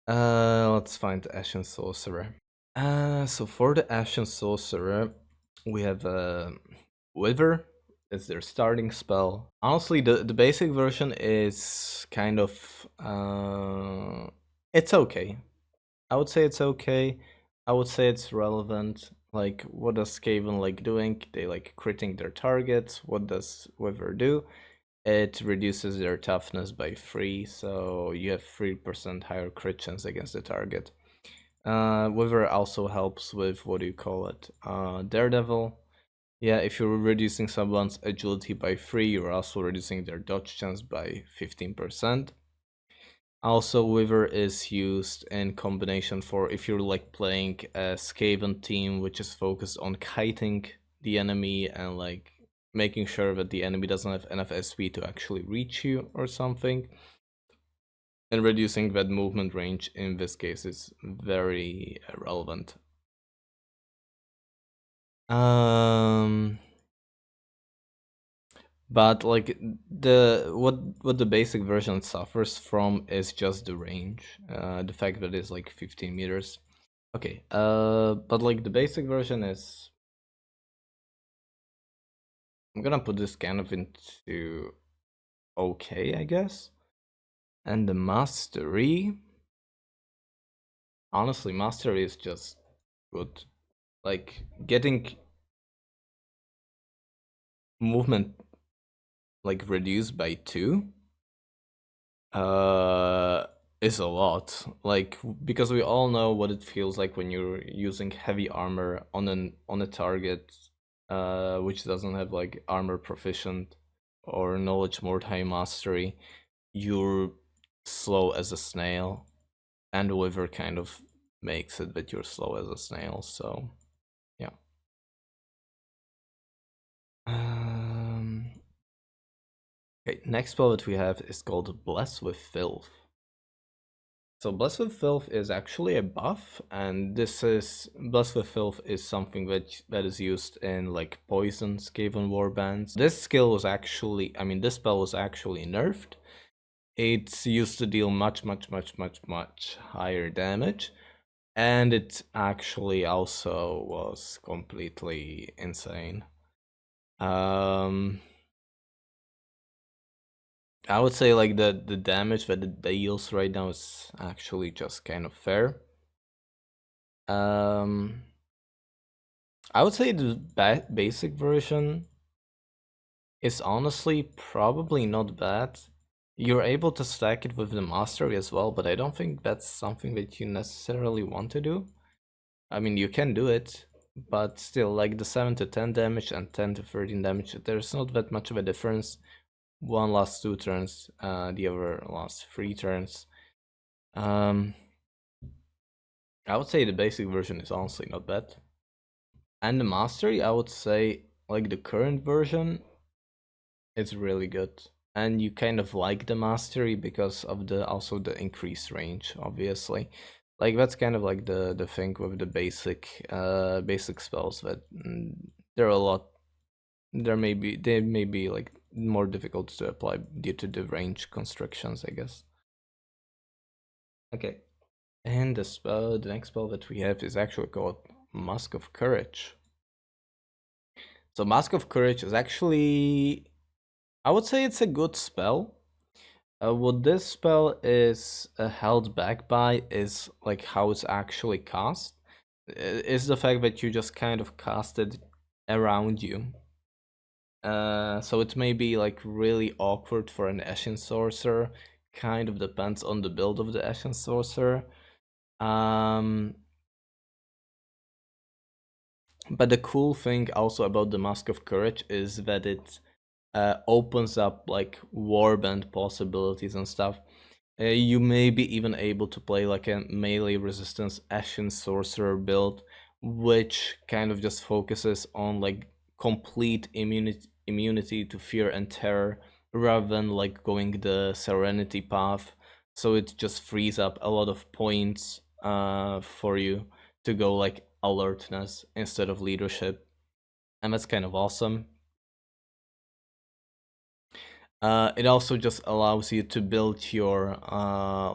Let's find the Eshin Sorcerer. So for the Eshin Sorcerer, we have Wither. It's their starting spell. Honestly, the basic version is kind of it's okay. I would say it's okay. I would say it's relevant. Like, what does Skaven like doing? They like critting their targets. What does Wither do? It reduces their toughness by 3, so you have 3% higher crit chance against the target. Wither also helps with, what do you call it? Daredevil. Yeah, if you're reducing someone's agility by 3, you're also reducing their dodge chance by 15%. Also, Wither is used in combination for if you're like playing a Skaven team which is focused on kiting the enemy and like making sure that the enemy doesn't have enough SP to actually reach you or something. And reducing that movement range in this case is very relevant. But like what the basic version suffers from is just the range, the fact that it's like 15 meters. Okay, but like the basic version is, I'm gonna put this kind of into okay, I guess. And the mastery, honestly, mastery is just good. Like getting movement like reduced by 2 uh is a lot, like, because we all know what it feels like when you're using heavy armor on a target which doesn't have like armor proficient or knowledge Mordheim mastery. You're slow as a snail, and Wither kind of makes it that you're slow as a snail, so yeah. Okay, next spell that we have is called Bless with Filth. So Bless with Filth is actually a buff, and this is Bless with Filth is something that is used in like poison Skaven warbands. This skill was actually, I mean, this spell was actually nerfed. It's used to deal much higher damage, and it actually also was completely insane. I would say like the damage that it deals right now is actually just kind of fair. Um, I would say the basic version is honestly probably not bad. You're able to stack it with the mastery as well, but I don't think that's something that you necessarily want to do. I mean, you can do it, but still, like the 7 to 10 damage and 10 to 13 damage, there's not that much of a difference. One lasts 2 turns, the other lasts 3 turns. I would say the basic version is honestly not bad. And the mastery, I would say, like the current version, it's really good. And you kind of like the mastery because of the also the increased range, obviously. Like that's kind of like the thing with the basic spells that there are a lot, they may be like more difficult to apply due to the range constrictions, I guess. Okay. And the next spell that we have is actually called Mask of Courage. So Mask of Courage is actually, I would say it's a good spell. What this spell is held back by is like how it's actually cast. Is the fact that you just kind of cast it around you. So it may be like really awkward for an Eshin Sorcerer. Kind of depends on the build of the Eshin Sorcerer. But the cool thing also about the Mask of Courage is that it opens up like warband possibilities and stuff. You may be even able to play like a melee resistance Eshin Sorcerer build, which kind of just focuses on like complete immunity to fear and terror, rather than like going the Serenity path. So it just frees up a lot of points for you to go like alertness instead of leadership, and that's kind of awesome. It also just allows you to build your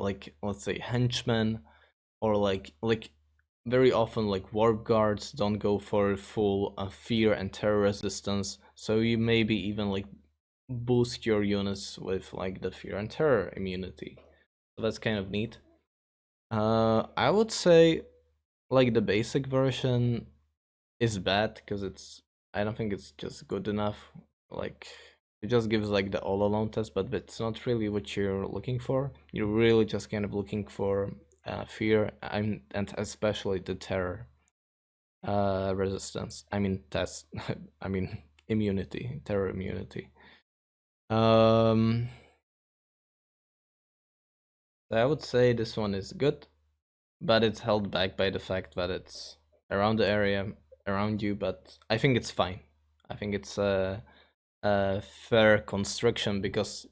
like, let's say, henchmen, or like very often like warp guards don't go for full fear and terror resistance, so you maybe even like boost your units with like the fear and terror immunity. So that's kind of neat. I would say like the basic version is bad because I don't think it's just good enough. Like, it just gives like the all alone test, but it's not really what you're looking for. You're really just kind of looking for fear and especially the terror resistance. I mean test. I mean immunity, terror immunity. Um, I would say this one is good, but it's held back by the fact that it's around the area around you. But I think it's fine. I think it's a fair construction, because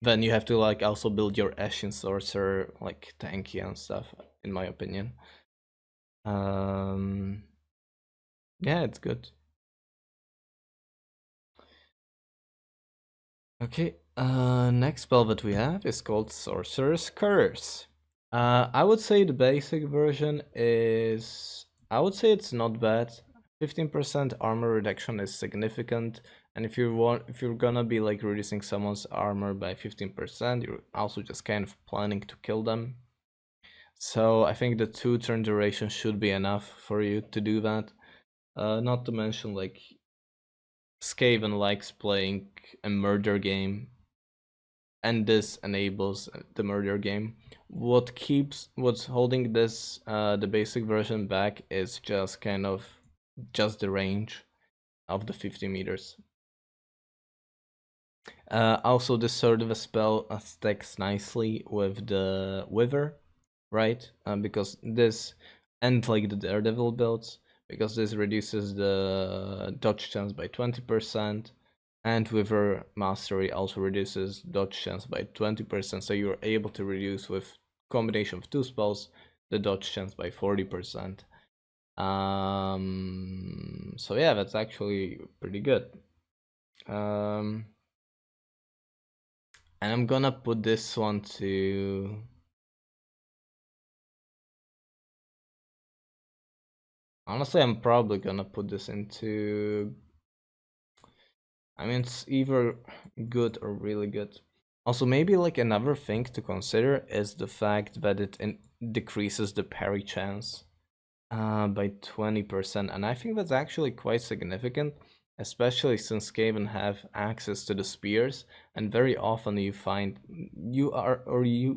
then you have to like also build your Eshin Sorcerer like tanky and stuff, in my opinion. Um, yeah, it's good. Okay, next spell that we have is called Sorcerer's Curse. I would say the basic version is, I would say it's not bad. 15% armor reduction is significant, and if you're gonna be like reducing someone's armor by 15%, you're also just kind of planning to kill them. So I think the 2 turn duration should be enough for you to do that. Not to mention, like, Skaven likes playing a murder game, and this enables the murder game. What's holding this the basic version back is just kind of just the range of the 50 meters. Also, this sort of a spell stacks nicely with the Wither, right? Because this, and like the Daredevil builds, because this reduces the dodge chance by 20%, and Wither Mastery also reduces dodge chance by 20%, so you're able to reduce, with combination of 2 spells, the dodge chance by 40%. So yeah, that's actually pretty good. And I'm gonna put this one to, honestly, I'm probably gonna put this into, I mean, it's either good or really good. Also, maybe like another thing to consider is the fact that it decreases the parry chance by 20%, and I think that's actually quite significant, especially since Skaven have access to the spears, and very often you find you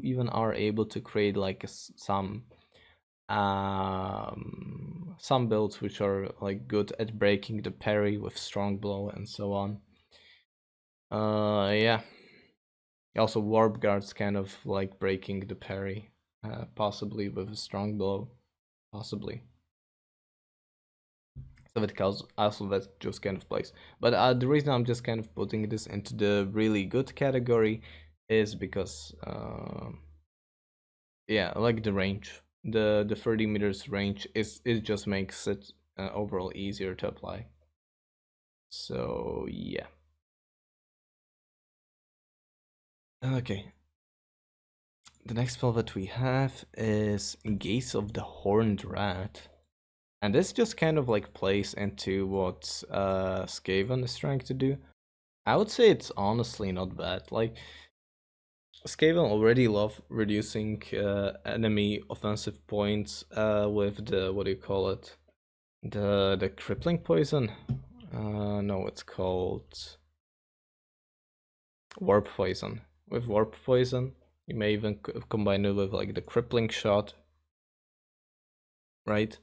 even are able to create like some builds which are like good at breaking the parry with strong blow and so on. Yeah. Also, warp guards kind of like breaking the parry, possibly with a strong blow, possibly. So that also that just kind of plays. But the reason I'm just kind of putting this into the really good category is because, yeah, like the range, the 30 meters range it just makes it overall easier to apply. So yeah. Okay. The next spell that we have is Gaze of the Horned Rat. And this just kind of like plays into what Skaven is trying to do. I would say it's honestly not bad. Like, Skaven already love reducing enemy offensive points with the, what do you call it? The crippling poison? No, it's called warp poison. With warp poison, you may even combine it with like the crippling shot, right?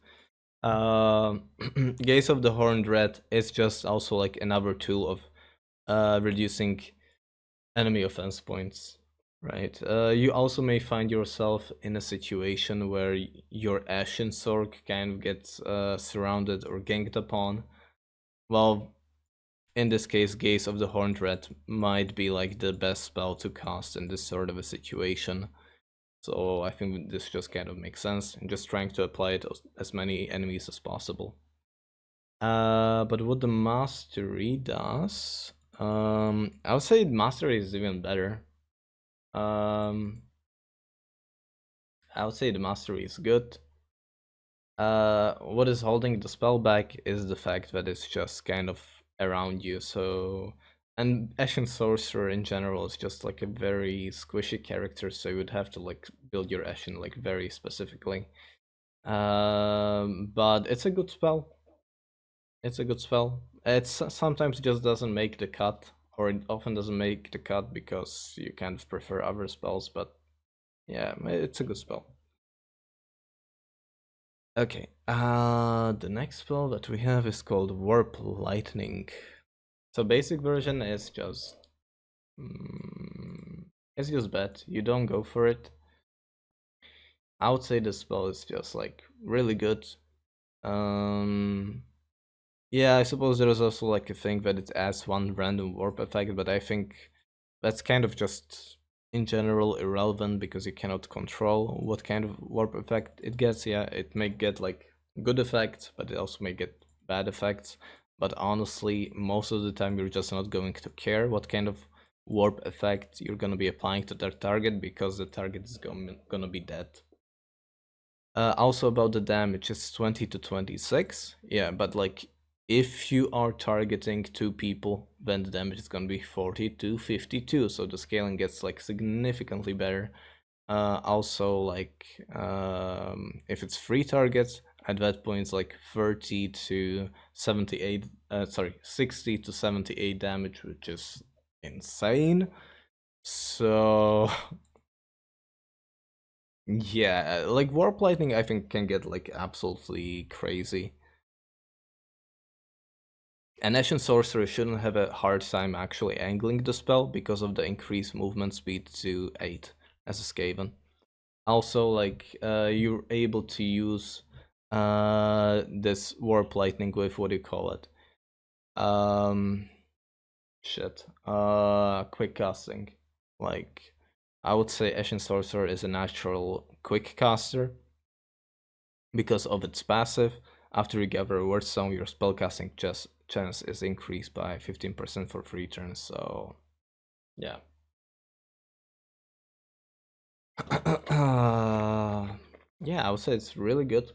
Gaze of the Horned Rat is just also like another tool of reducing enemy offense points, right? You also may find yourself in a situation where your Ashen Sorc kind of gets surrounded or ganked upon. Well, in this case, Gaze of the Horned Rat might be like the best spell to cast in this sort of a situation. So I think this just kind of makes sense, and just trying to apply it to as many enemies as possible. But what the mastery does, I would say Mastery is even better. Um, I would say the Mastery is good. What is holding the spell back is the fact that it's just kind of around you. So, and Eshin Sorcerer in general is just like a very squishy character, so you would have to like build your Eshin like very specifically. But it's a good spell. It's a good spell. It's sometimes just doesn't make the cut, or it often doesn't make the cut because you kind of prefer other spells. But yeah, it's a good spell. Okay, the next spell that we have is called Warp Lightning. So basic version is just, it's just bad. You don't go for it. I would say the spell is just like really good. Um, yeah, I suppose there is also like a thing that it adds one random warp effect, but I think that's kind of just in general irrelevant because you cannot control what kind of warp effect it gets. Yeah, it may get like good effects, but it also may get bad effects. But honestly, most of the time you're just not going to care what kind of warp effect you're gonna be applying to their target because the target is gonna be dead. Also about the damage, it's 20 to 26. Yeah, but like if you are targeting two people, then the damage is gonna be 40 to 52. So the scaling gets like significantly better. Also, like if it's three targets, at that point it's like 30 to 78. Sorry, 60 to 78 damage, which is insane. So yeah, like Warp Lightning I think can get like absolutely crazy. And Eshin Sorcerer shouldn't have a hard time actually angling the spell because of the increased movement speed to 8 as a Skaven. Also, like, you're able to use this Warp Lightning with, what do you call it? Um, quick casting. Like, I would say Eshin Sorcerer is a natural quick caster because of its passive. After you gather a word song, your spellcasting chance is increased by 15% for 3 turns. So, yeah. Yeah, I would say it's really good.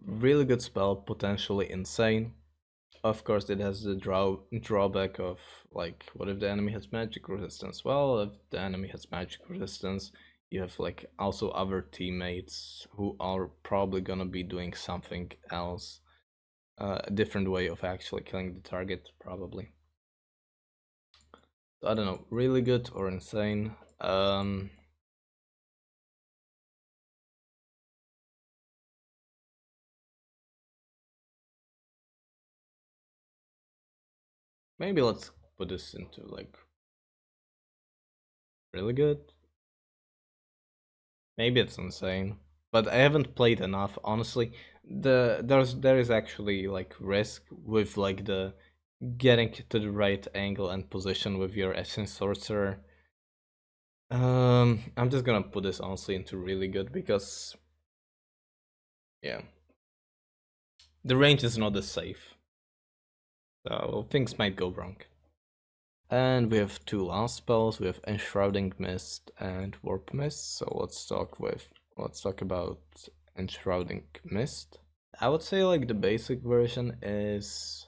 Really good spell, potentially insane. Of course, it has the drawback of like, what if the enemy has magic resistance? Well, if the enemy has magic resistance, you have like also other teammates who are probably gonna be doing something else, a different way of actually killing the target, probably. So, I don't know, really good or insane. Maybe let's put this into like really good. Maybe it's insane, but I haven't played enough. Honestly, there is actually like risk with like the getting to the right angle and position with your Eshin Sorcerer. I'm just gonna put this honestly into really good because yeah, the range is not as safe, so things might go wrong. And we have two last spells. We have Enshrouding Mist and Warp Mist. So let's talk about Enshrouding Mist. I would say like the basic version is,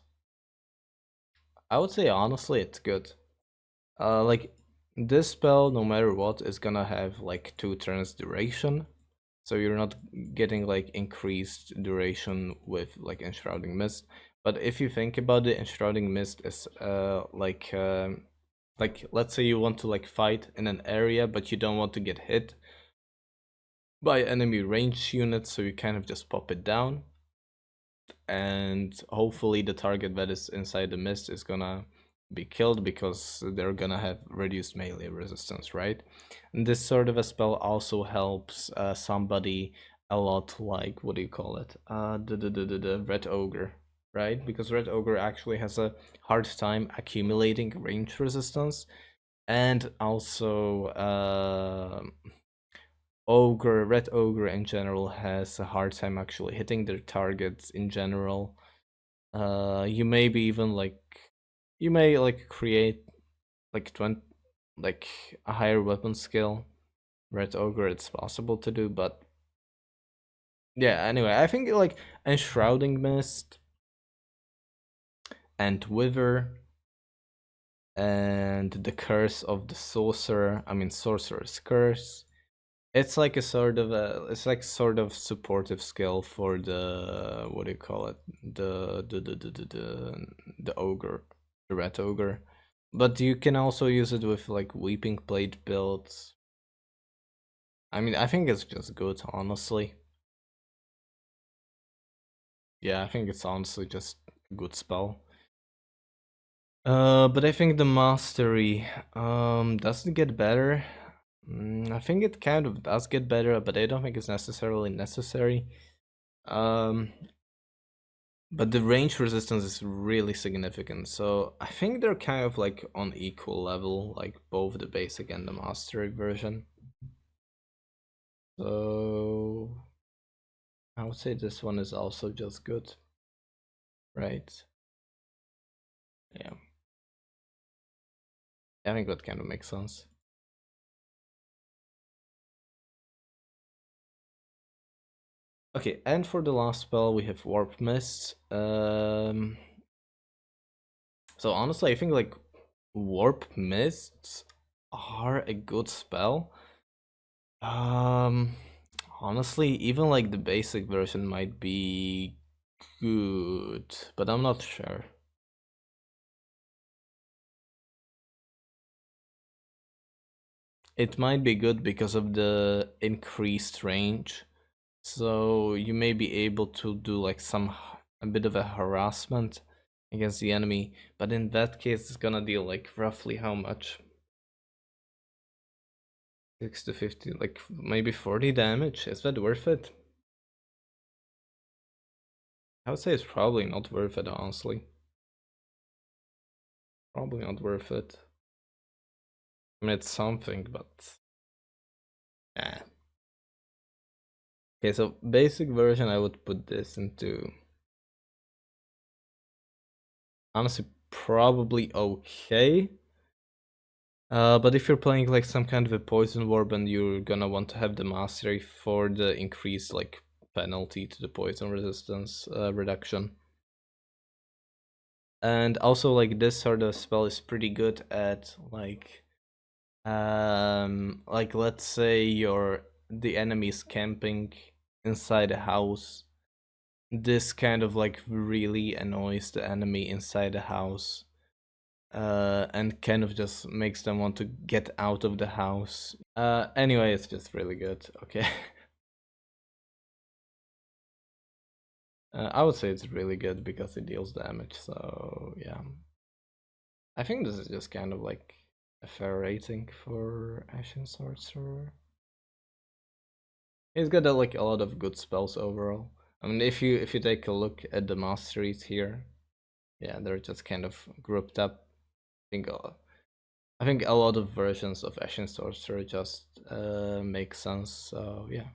I would say honestly it's good. Like this spell, no matter what, is gonna have like 2 turns duration. So you're not getting like increased duration with like Enshrouding Mist. But if you think about it, Enshrouding Mist is like let's say you want to like fight in an area but you don't want to get hit by enemy range units, so you kind of just pop it down and hopefully the target that is inside the mist is gonna be killed because they're gonna have reduced melee resistance, right? And this sort of a spell also helps somebody a lot, like, what do you call it? The Red Ogre, right? Because Red Ogre actually has a hard time accumulating range resistance, and also ogre, red ogre in general has a hard time actually hitting their targets in general. You maybe even like you may like create like 20 like a higher weapon skill. Red ogre, it's possible to do, but yeah. Anyway, I think like enshrouding mist and wither and the curse of the sorcerer. I mean, sorcerer's curse. It's like sort of supportive skill for the what do you call it, the ogre, the red ogre, but you can also use it with like weeping blade builds. I mean, I think it's just good, honestly. Yeah, I think it's honestly just a good spell. But I think the mastery doesn't get better. I think it kind of does get better, but I don't think it's necessarily necessary. Um, but the range resistance is really significant, so I think they're kind of like on equal level, like both the basic and the mastery version. So I would say this one is also just good, right? Yeah, I think that kind of makes sense. Okay, and for the last spell we have Warp Mist. So honestly, I think like Warp Mists are a good spell. Um, Honestly, even like the basic version might be good, but I'm not sure. It might be good because of the increased range. So you may be able to do like a bit of a harassment against the enemy, but in that case it's gonna deal like roughly how much? 6 to 50, like maybe 40 damage. Is that worth it? I would say it's probably not worth it, honestly. Probably not worth it. I mean, it's something, but yeah. Okay, so basic version, I would put this into honestly probably okay. But if you're playing like some kind of a poison warp and you're gonna want to have the mastery for the increased like penalty to the poison resistance reduction. And also like this sort of spell is pretty good at like let's say the enemy is camping inside a house. This kind of like really annoys the enemy inside the house, and kind of just makes them want to get out of the house. Anyway, it's just really good. Okay. I would say it's really good because it deals damage, so yeah. I think this is just kind of like a fair rating for Eshin Sorcerer. He's got like a lot of good spells overall. I mean, if you take a look at the masteries here, yeah, they're just kind of grouped up. I think a lot of versions of Eshin Sorcerer just make sense. So yeah.